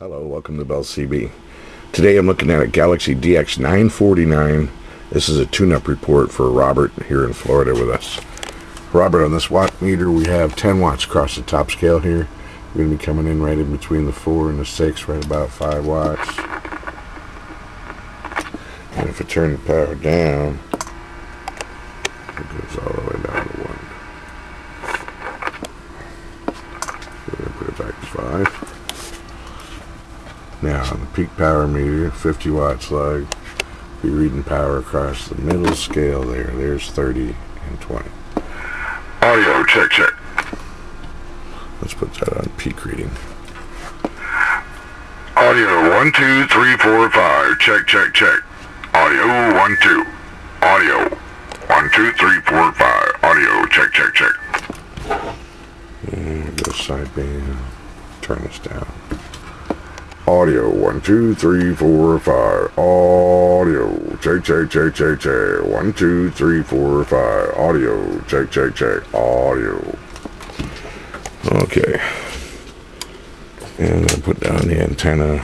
Hello, welcome to Bell CB. Today I'm looking at a Galaxy DX-949. This is a tune-up report for Robert here in Florida with us. Robert, on this watt meter we have 10 watts across the top scale here. We're going to be coming in right in between the 4 and the 6, right about 5 watts. And if I turn the power down, it goes all the way down to 1. So we're going to put it back to 5. Now on the peak power meter, 50 watt slug, be reading power across the middle scale there. There's 30 and 20. Audio, check. Let's put that on peak reading. Audio, 1, 2, 3, 4, 5. Check. Audio, 1, 2. Audio, 1, 2, 3, 4, 5. Audio, check. And go sideband. Turn this down. Audio, 1, 2, 3, 4, 5. Audio, check. 1, 2, 3, 4, 5. Audio, check. Audio. Okay. And I'll put down the antenna.